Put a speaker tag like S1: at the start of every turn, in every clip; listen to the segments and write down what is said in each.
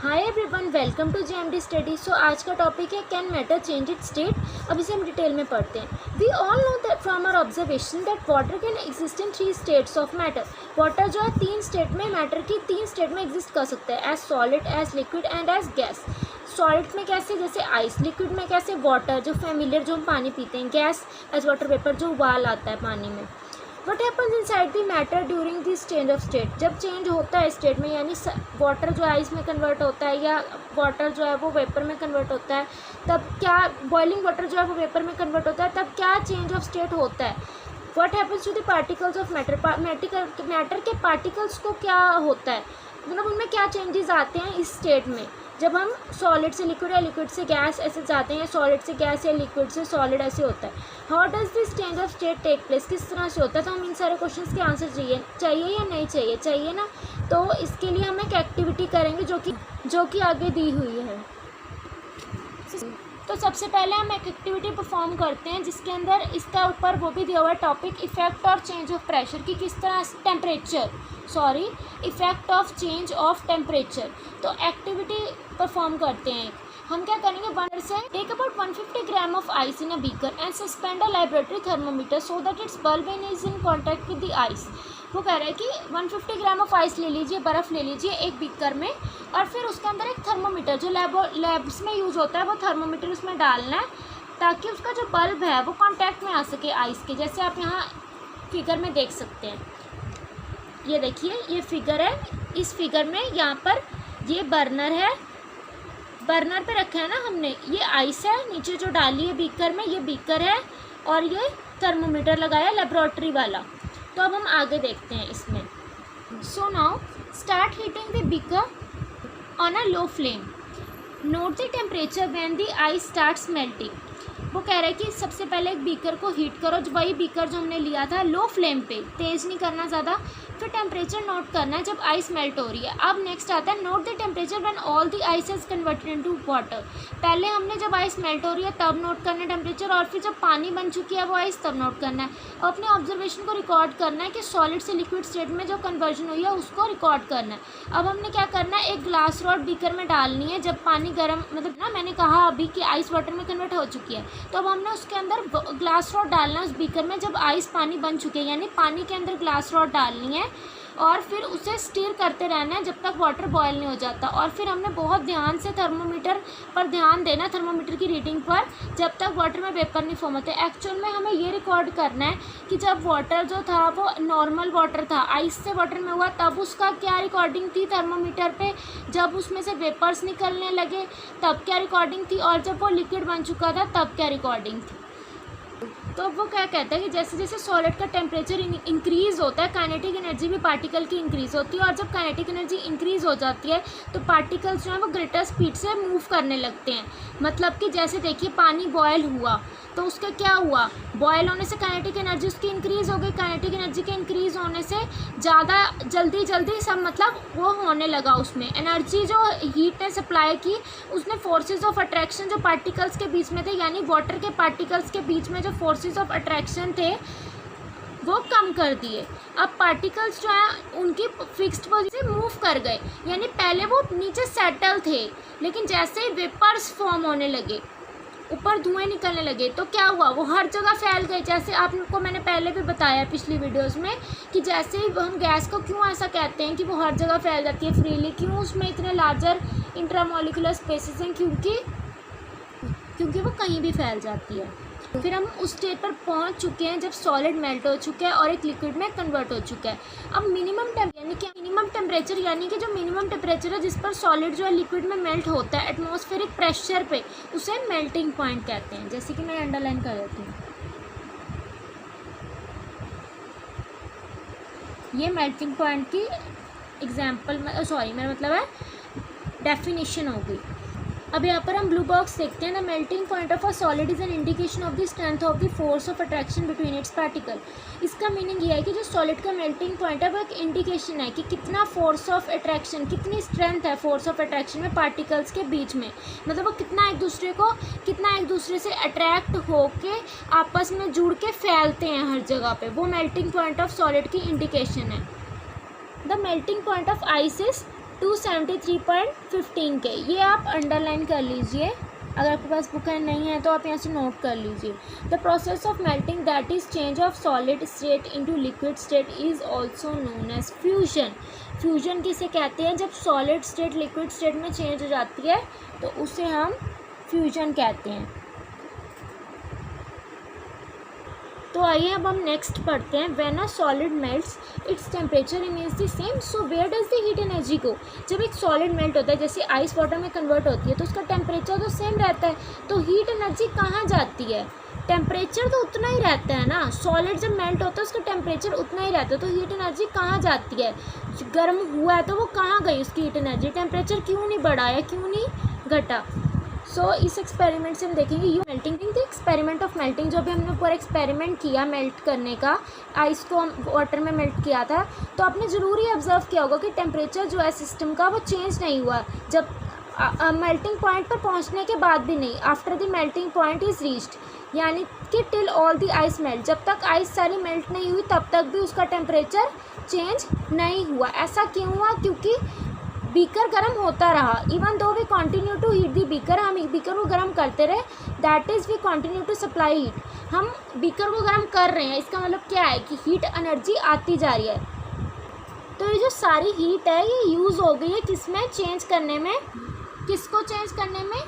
S1: Hi everyone, welcome to JMD study. So आज का topic है can matter change its state. अब इसे हम डिटेल में पढ़ते हैं। We all know that from our observation that water can exist in 3 states of matter. Water जो है 3 स्टेट में, मैटर की 3 स्टेट में एग्जिस्ट कर सकता है, as solid, as liquid and as gas. Solid में कैसे, जैसे आइस। लिक्विड में कैसे, वाटर जो फेमिलियर जो हम पानी पीते हैं। गैस एज वाटर वेपर जो उबाल आता है पानी में। What happens inside the matter during this change of state. जब चेंज होता है स्टेट में, यानी वाटर जो आइस में कन्वर्ट होता है या वाटर जो है वो वेपर में कन्वर्ट होता है, तब क्या, बॉइलिंग वाटर जो है वो वेपर में कन्वर्ट होता है, तब क्या चेंज ऑफ स्टेट होता है। What happens to the particles of matter. Matter के पार्टिकल्स को क्या होता है, मतलब उनमें क्या चेंजेस आते हैं इस स्टेट में। जब हम सॉलिड से लिक्विड या लिक्विड से गैस ऐसे जाते हैं, सॉलिड से गैस या लिक्विड से सॉलिड ऐसे होता है। How does this change of state take place, किस तरह से होता है। तो हम इन सारे क्वेश्चंस के आंसर चाहिए या नहीं चाहिए, चाहिए ना। तो इसके लिए हम एक एक्टिविटी करेंगे जो कि आगे दी हुई है। तो सबसे पहले हम एक एक्टिविटी परफॉर्म करते हैं जिसके अंदर इसका ऊपर वो भी दिया हुआ है टॉपिक, इफेक्ट और चेंज ऑफ प्रेशर की किस तरह effect of change of temperature. तो एक्टिविटी परफॉर्म करते हैं। हम क्या करेंगे, वन से take about 150 gram of ice in a beaker and suspend a laboratory thermometer so that its bulb is in contact with the ice. वो कह रहा है कि 150 ग्राम ऑफ आइस ले लीजिए, बर्फ़ ले लीजिए एक बीकर में, और फिर उसके अंदर एक थर्मोमीटर जो लैब्स में यूज़ होता है वो थर्मोमीटर उसमें डालना है ताकि उसका जो बल्ब है वो कांटेक्ट में आ सके आइस के। जैसे आप यहाँ फिगर में देख सकते हैं, ये देखिए ये फिगर है। इस फिगर में यहाँ पर ये बर्नर है, बर्नर पे रखा है ना हमने, ये आइस है नीचे जो डाली है बीकर में, ये बीकर है और ये थर्मोमीटर लगाया लेबोरेटरी वाला। तो अब हम आगे देखते हैं इसमें। So now start heating the beaker on a low flame. Note the temperature when the ice starts melting. वो कह रहा है कि सबसे पहले एक बीकर को हीट करो, जो वही बीकर जो हमने लिया था लो फ्लेम पे, तेज़ नहीं करना ज़्यादा। फिर टेम्परेचर नोट करना है जब आइस मेल्ट हो रही है। अब नेक्स्ट आता है note the temperature when all the ice is converted into water. पहले हमने जब आइस मेल्ट हो रही है तब नोट करना है टेम्परेचर, और फिर जब पानी बन चुकी है वो आइस तब नोट करना है। और अपने ऑब्जर्वेशन को रिकॉर्ड करना है कि सॉलिड से लिक्विड स्टेट में जो कन्वर्जन हुई है उसको रिकॉर्ड करना है। अब हमने क्या करना है, एक ग्लास रॉड बीकर में डालनी है जब पानी गर्म, मतलब ना मैंने कहा अभी कि आइस वाटर में कन्वर्ट हो चुकी है, तो अब हमने उसके अंदर ग्लास रॉड डालना है उस बीकर में जब आइस पानी बन चुकी है, यानी पानी के अंदर ग्लास रॉड डालनी है और फिर उसे स्टीर करते रहना है जब तक वाटर बॉयल नहीं हो जाता। और फिर हमने बहुत ध्यान से थर्मोमीटर पर ध्यान देना है, थर्मोमीटर की रीडिंग पर, जब तक वाटर में वेपर नहीं फॉर्म होते। एक्चुअल में हमें ये रिकॉर्ड करना है कि जब वाटर जो था वो नॉर्मल वाटर था, आइस से वाटर में हुआ, तब उसका क्या रिकॉर्डिंग थी थर्मोमीटर पे, जब उसमें से वेपर्स निकलने लगे तब क्या रिकॉर्डिंग थी, और जब वो लिक्विड बन चुका था तब क्या रिकॉर्डिंग थी। तो वो क्या कहता है कि जैसे जैसे सॉलिड का टेम्परेचर इंक्रीज़ होता है, काइनेटिक एनर्जी भी पार्टिकल की इंक्रीज़ होती है, और जब काइनेटिक एनर्जी इंक्रीज़ हो जाती है तो पार्टिकल्स जो हैं वो ग्रेटर स्पीड से मूव करने लगते हैं। मतलब कि जैसे देखिए पानी बॉयल हुआ तो उसका क्या हुआ, बॉयल होने से काइनेटिक एनर्जी उसकी इंक्रीज़ हो गई, काइनेटिक एनर्जी के इंक्रीज़ होने से ज़्यादा जल्दी सब मतलब वो होने लगा, उसमें एनर्जी जो हीट ने सप्लाई की उसने फोर्सेस ऑफ अट्रैक्शन जो पार्टिकल्स के बीच में थे, यानी वाटर के पार्टिकल्स के बीच में जो फोर्सेस ऑफ अट्रैक्शन थे वो कम कर दिए। अब पार्टिकल्स जो हैं उनकी फिक्स्ड पोजीशन से मूव कर गए, यानी पहले वो नीचे सेटल थे, लेकिन जैसे ही वेपर्स फॉर्म होने लगे, ऊपर धुएं निकलने लगे, तो क्या हुआ, वो हर जगह फैल गए। जैसे आपको मैंने पहले भी बताया पिछली वीडियोस में कि जैसे ही हम गैस को क्यों ऐसा कहते हैं कि वो हर जगह फैल जाती है फ्रीली, क्यों उसमें इतने लार्जर इंट्रामोलिकुलर स्पेसेस हैं, क्योंकि वो कहीं भी फैल जाती है। फिर हम उस स्टेज पर पहुंच चुके हैं जब सॉलिड मेल्ट हो चुका है और एक लिक्विड में कन्वर्ट हो चुका है। अब मिनिमम टेम्परेचर यानी कि जो मिनिमम टेम्परेचर है जिस पर सॉलिड जो है लिक्विड में मेल्ट होता है एटमॉस्फेरिक प्रेशर पे, उसे मेल्टिंग पॉइंट कहते हैं। जैसे कि मैं अंडरलाइन कर देती हूँ, ये मेल्टिंग पॉइंट की एग्जाम्पल, मेरा मतलब है डेफिनेशन हो गई। अब यहाँ पर हम ब्लू बॉक्स देखते हैं। The melting point of a solid is an indication of the strength of the force of attraction between its particle. इसका मीनिंग ये है कि जो सॉलिड का मेल्टिंग पॉइंट है वो एक इंडिकेशन है कि कितना फोर्स ऑफ अट्रैक्शन, कितनी स्ट्रेंथ है फोर्स ऑफ अट्रैक्शन में पार्टिकल्स के बीच में, मतलब वो कितना एक दूसरे से अट्रैक्ट होके आपस में जुड़ के फैलते हैं हर जगह पे, वो मेल्टिंग पॉइंट ऑफ सॉलिड की इंडिकेशन है। The melting point of ice is 273.15 के, ये आप अंडरलाइन कर लीजिए। अगर आपके पास बुक एंड नहीं है तो आप यहाँ से नोट कर लीजिए। The process of melting that is change of solid state into liquid state is also known as fusion. Fusion किसे कहते हैं? जब सॉलिड स्टेट लिक्विड स्टेट में चेंज हो जाती है तो उसे हम फ्यूजन कहते हैं। तो आइए अब हम नेक्स्ट पढ़ते हैं। When a solid melts its temperature remains the same, so where does the heat energy go. जब एक सॉलिड मेल्ट होता है, जैसे आइस वाटर में कन्वर्ट होती है, तो उसका टेम्परेचर तो सेम रहता है, तो हीट एनर्जी कहाँ जाती है? टेम्परेचर तो उतना ही रहता है ना, सॉलिड जब मेल्ट होता है उसका टेम्परेचर उतना ही रहता है, तो हीट एनर्जी कहाँ जाती है? गर्म हुआ है तो वो कहाँ गई उसकी हीट एनर्जी? टेम्परेचर क्यों नहीं बढ़ा या क्यों नहीं घटा? सो इस एक्सपेरिमेंट से हम देखेंगे you melting the experiment of melting. जो भी हमने पूरा एक्सपेरिमेंट किया मेल्ट करने का, आइस को हम वाटर में मेल्ट किया था, तो आपने ज़रूर ही ऑब्जर्व किया होगा कि टेम्परेचर जो है सिस्टम का वो चेंज नहीं हुआ जब मेल्टिंग पॉइंट पर पहुंचने के बाद भी नहीं। After the melting point is reached, यानी कि till all the ice melt, जब तक आइस सारी मेल्ट नहीं हुई तब तक भी उसका टेम्परेचर चेंज नहीं हुआ। ऐसा क्यों हुआ? क्योंकि बीकर गर्म होता रहा। Even though we continue to heat the beaker, हम बीकर को गर्म करते रहे, that is we continue to supply heat. हम बीकर को गर्म कर रहे हैं, इसका मतलब क्या है कि हीट एनर्जी आती जा रही है। तो ये जो सारी हीट है ये यूज़ हो गई है किसमें चेंज करने में? किसको चेंज करने में?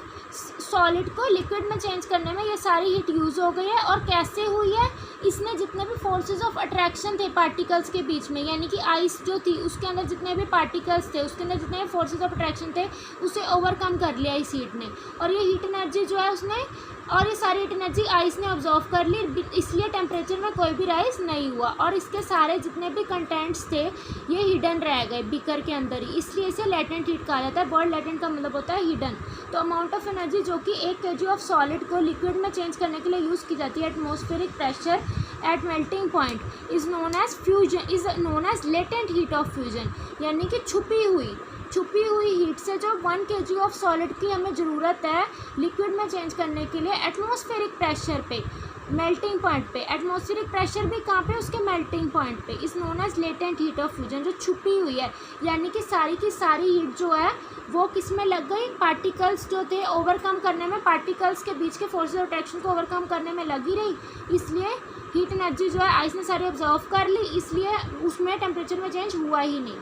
S1: सॉलिड को लिक्विड में चेंज करने में ये सारी हीट यूज़ हो गई है। और कैसे हुई है? इसने जितने भी फोर्सेस ऑफ अट्रैक्शन थे पार्टिकल्स के बीच में, यानी कि आइस जो थी उसके अंदर जितने भी पार्टिकल्स थे, उसके अंदर जितने भी फोर्सेस ऑफ अट्रैक्शन थे, उसे ओवरकम कर लिया इस हीट ने। और ये हीट एनर्जी जो है उसने, और ये सारी हीट एनर्जी आइस ने ऑब्जॉर्व कर ली, इसलिए टेम्परेचर में कोई भी राइज नहीं हुआ। और इसके सारे जितने भी कंटेंट्स थे ये हिडन रह गए बीकर के अंदर ही, इसलिए इसे लेटेंट हीट कहा जाता है। वर्ड लेटेंट का मतलब होता है हिडन। तो अमाउंट ऑफ एनर्जी जो कि 1 kg ऑफ सॉलिड को लिक्विड में चेंज करने के लिए यूज़ की जाती है atmospheric pressure at melting point is known as fusion, is known as latent heat of fusion, यानी कि छुपी हुई हीट से जो 1 kg ऑफ सॉलिड की हमें ज़रूरत है लिक्विड में चेंज करने के लिए एटमॉस्फेरिक प्रेशर पे, मेल्टिंग पॉइंट पे। एटमॉस्फेरिक प्रेशर भी कहाँ पे? उसके मेल्टिंग पॉइंट पे। Is known as latent heat of fusion, जो छुपी हुई है, यानी कि सारी की सारी हीट जो है वो किस में लग गई? पार्टिकल्स जो थे ओवरकम करने में, पार्टिकल्स के बीच के फोर्सेस ऑफ अट्रैक्शन को ओवरकम करने में लगी रही, इसलिए हीट एनर्जी जो है आइस ने सारी ऑब्जर्व कर ली, इसलिए उसमें टेम्परेचर में चेंज हुआ ही नहीं।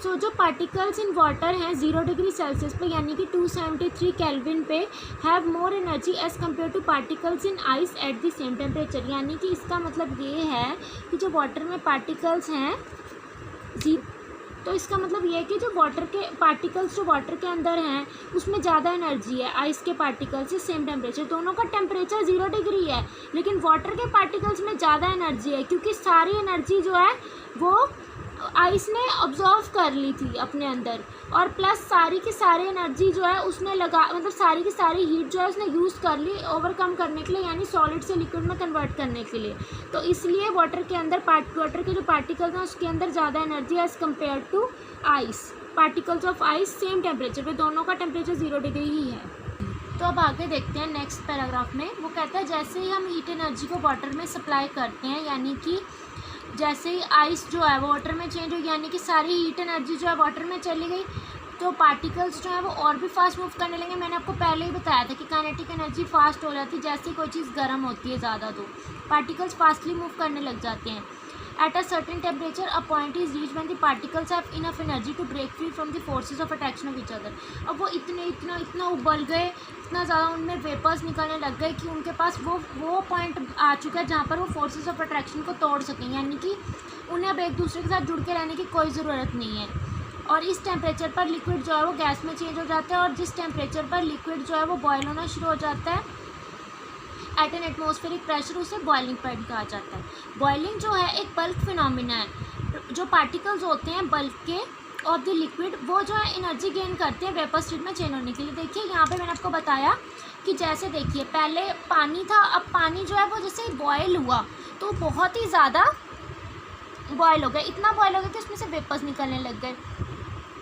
S1: सो जो पार्टिकल्स इन वाटर हैं 0 डिग्री सेल्सियस पे, यानी कि 273 केल्विन पे, have more energy as compare two particles in ice at the same temperature. यानी कि इसका मतलब ये है कि जो वाटर में पार्टिकल्स हैं, तो इसका मतलब ये है कि जो वाटर के पार्टिकल्स जो वाटर के अंदर हैं उसमें ज़्यादा एनर्जी है आइस के पार्टिकल्स से सेम टेम्परेचर। दोनों का टेम्परेचर 0 डिग्री है, लेकिन वाटर के पार्टिकल्स में ज़्यादा एनर्जी है, क्योंकि सारी एनर्जी जो है वो आइस ने ऑब्जॉर्व कर ली थी अपने अंदर, और प्लस सारी की सारी एनर्जी जो है उसने मतलब सारी की सारी हीट जो है उसने यूज़ कर ली ओवरकम करने के लिए, यानी सॉलिड से लिक्विड में कन्वर्ट करने के लिए। तो इसलिए वाटर के अंदर वाटर के जो पार्टिकल्स हैं उसके अंदर ज़्यादा एनर्जी है as compare to ice. Particles of ice same temperature पे, दोनों का टेम्परेचर 0 डिग्री ही है। तो अब आगे देखते हैं नेक्स्ट पैराग्राफ में। वो कहता है जैसे ही हम हीट एनर्जी को वाटर में सप्लाई करते हैं, यानी कि जैसे ही आइस जो है वो वाटर में चेंज हो, यानी कि सारी हीट एनर्जी जो है वाटर में चली गई, तो पार्टिकल्स जो है वो और भी फास्ट मूव करने लगे। मैंने आपको पहले ही बताया था कि काइनेटिक एनर्जी फास्ट हो जाती है, जैसे कोई चीज़ गर्म होती है ज़्यादा तो पार्टिकल्स फास्टली मूव करने लग जाते हैं। At a certain temperature a point is reach when the particles have enough energy to break free from the forces of attraction of each other. अब वो इतना उबल गए, इतना ज़्यादा उनमें वेपर्स निकलने लग गए कि उनके पास वो पॉइंट आ चुका है जहाँ पर वो फोर्सेस ऑफ अट्रैक्शन को तोड़ सकें, यानी कि उन्हें अब एक दूसरे के साथ जुड़ के रहने की कोई ज़रूरत नहीं है। और इस टेम्परेचर पर लिक्विड जो है वो गैस में चेंज हो जाता है, और जिस टेम्परेचर पर लिक्विड जो है वो बॉयल होना शुरू हो जाता है एट एन एटमॉस्फेरिक प्रेशर, उसे बॉइलिंग पॉइंट कहा जाता है। बॉइलिंग जो है एक बल्क फिनोमिना है। जो पार्टिकल्स होते हैं बल्क के ऑफ द लिक्विड, वो जो है एनर्जी गेन करते हैं वेपर स्टेट में चेंज होने के लिए। देखिए यहाँ पे मैंने आपको बताया कि जैसे देखिए पहले पानी था, अब पानी जो है वो जैसे बॉयल हुआ तो बहुत ही ज़्यादा बॉयल हो गया, इतना बॉयल हो गया कि उसमें से वेपर्स निकलने लग गए।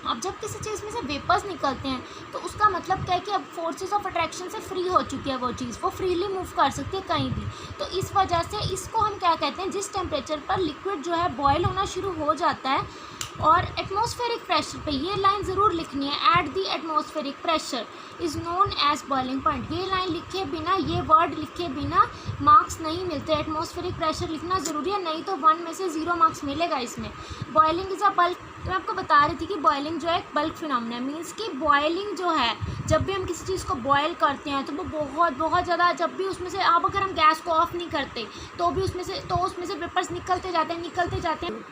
S1: अब जब किसी चीज़ में से वेपर्स निकलते हैं तो उसका मतलब क्या है कि अब फोर्सेस ऑफ अट्रैक्शन से फ्री हो चुकी है वो चीज़, वो फ्रीली मूव कर सकती है कहीं भी। तो इस वजह से इसको हम क्या कहते हैं, जिस टेम्परेचर पर लिक्विड जो है बॉयल होना शुरू हो जाता है और एटमॉस्फेरिक प्रेशर पे, ये लाइन ज़रूर लिखनी है, at the atmospheric pressure is known as boiling point. ये लाइन लिखे बिना, ये वर्ड लिखे बिना मार्क्स नहीं मिलते। एटमॉस्फेरिक प्रेशर लिखना ज़रूरी है, नहीं तो 1 में से 0 मार्क्स मिलेगा इसमें। बॉइलिंग इज़ अ बल्क, मैं आपको बता रही थी कि बॉइलिंग जो है एक बल्क फिनोमेना है। मीन्स कि बॉइलिंग जो है, जब भी हम किसी चीज़ को बॉयल करते हैं तो वो बहुत बहुत ज़्यादा, जब भी उसमें से, अब अगर हम गैस को ऑफ नहीं करते तो भी उसमें से वेपर्स निकलते जाते हैं।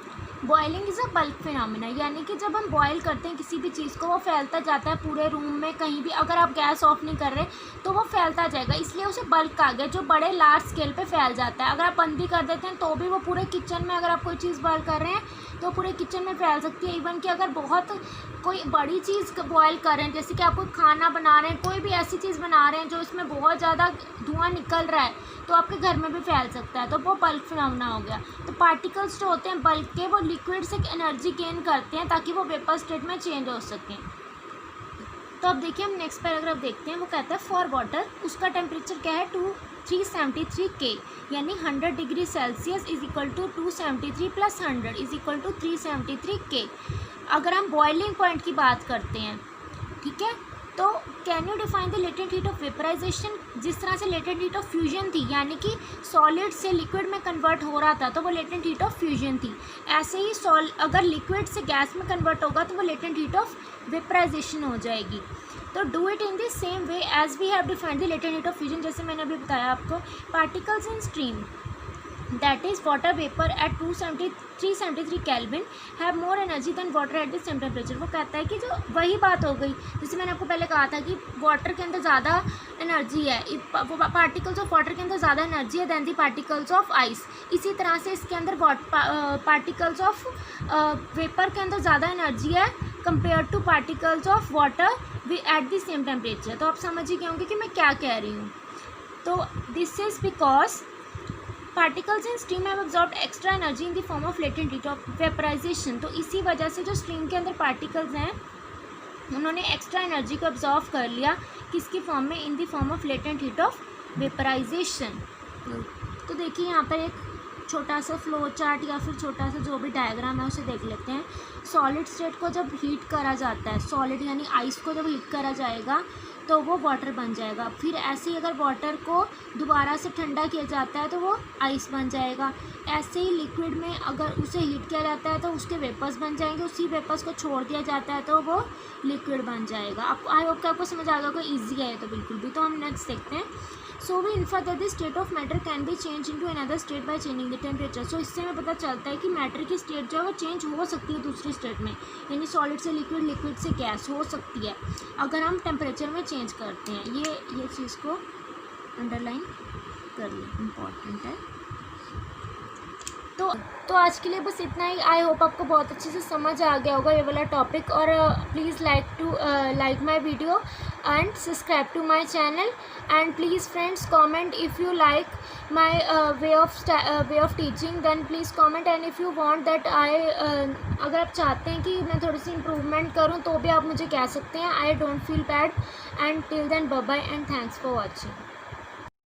S1: Boiling is a bulk phenomena, यानी कि जब हम बॉयल करते हैं किसी भी चीज़ को, वो फैलता जाता है पूरे रूम में, कहीं भी अगर आप गैस ऑफ नहीं कर रहे तो वो फैलता जाएगा, इसलिए उसे बल्क कहा गया, जो बड़े लार्ज स्केल पे फैल जाता है। अगर आप बंद भी कर देते हैं तो भी वो पूरे किचन में, अगर आप कोई चीज़ बॉयल कर रहे हैं तो पूरे किचन में फैल सकती है। इवन कि अगर बहुत कोई बड़ी चीज़ बॉयल कर रहे हैं, जैसे कि आप कोई खाना बना रहे हैं, कोई भी ऐसी चीज़ बना रहे हैं जो इसमें बहुत ज़्यादा धुआं निकल रहा है, तो आपके घर में भी फैल सकता है, तो वो बल्क फिनोमेना हो गया। तो पार्टिकल्स जो होते हैं बल्क के, वो लिक्विड से एनर्जी गेन करते हैं ताकि वो वेपर स्टेट में चेंज हो सकें। तो अब देखिए हम नेक्स्ट पैराग्राफ देखते हैं, वो कहता है फॉर वाटर, उसका टेम्परेचर क्या है 373 K, यानी 100 degree Celsius is equal to 273 + 100 is equal to 373 K। अगर हम बॉइलिंग पॉइंट की बात करते हैं, ठीक है, तो can you define the latent heat of vaporization. जिस तरह से लेटेंट हीट ऑफ फ्यूजन थी, यानी कि सॉलिड से लिक्विड में कन्वर्ट हो रहा था, तो वो लेटेंट हीट ऑफ फ्यूजन थी। ऐसे ही अगर लिक्विड से गैस में कन्वर्ट होगा तो वो लेटेंट हीट ऑफ वेपराइजेशन हो जाएगी। तो do it in the same way as we have defined the latent heat of fusion. जैसे मैंने अभी बताया आपको, particles in stream that is water vapor at 373 Kelvin have more energy than water at the same temperature। वो कहता है कि जो वही बात हो गई, जैसे मैंने आपको पहले कहा था कि वाटर के अंदर ज़्यादा एनर्जी है, पार्टिकल्स ऑफ वाटर के अंदर ज़्यादा एनर्जी है than the particles of ice. इसी तरह से इसके अंदर पार्टिकल्स ऑफ वेपर के अंदर ज़्यादा एनर्जी है compare two particles of water at the same temperature. तो आप समझ ही गए होंगे कि मैं क्या कह रही हूँ। तो this is because particles in stream have absorbed extra energy in the form of latent heat of vaporization. तो इसी वजह से जो स्ट्रीम के अंदर पार्टिकल्स हैं उन्होंने एक्स्ट्रा एनर्जी को अब्जॉर्व कर लिया, किसकी फॉर्म में, in the form of latent heat of vaporization. तो देखिए यहाँ पर एक छोटा सा फ्लो चार्ट या फिर छोटा सा जो भी डायग्राम है उसे देख लेते हैं। सॉलिड स्टेट को जब हीट करा जाता है, सॉलिड यानी आइस को जब हीट करा जाएगा तो वो वाटर बन जाएगा। फिर ऐसे ही अगर वाटर को दोबारा से ठंडा किया जाता है तो वो आइस बन जाएगा। ऐसे ही लिक्विड में अगर उसे हीट किया जाता है तो उसके वेपर्स बन जाएंगे, उसी वेपर्स को छोड़ दिया जाता है तो वो लिक्विड बन जाएगा। आपको आई होप कि आपको समझ आ गया, ईजी है तो बिल्कुल भी। तो हम नेक्स्ट देखते हैं। So we infer that the state of matter can be change into another state by changing the temperature. So इससे हमें पता चलता है कि मैटर की स्टेट जो है वो चेंज हो सकती है दूसरी स्टेट में, यानी सॉलिड से लिक्विड, लिक्विड से गैस हो सकती है अगर हम टेम्परेचर में चेंज करते हैं। ये चीज़ को अंडरलाइन कर लें, इम्पॉर्टेंट है। तो आज के लिए बस इतना ही। आई होप आपको बहुत अच्छे से समझ आ गया होगा ये वाला टॉपिक। और please like my video and subscribe to my channel, and please friends comment if you like my way of teaching, then please comment, and if you want that अगर आप चाहते हैं कि मैं थोड़ी सी इम्प्रूवमेंट करूं तो भी आप मुझे कह सकते हैं। I don't feel bad, and till then bye bye and thanks for watching।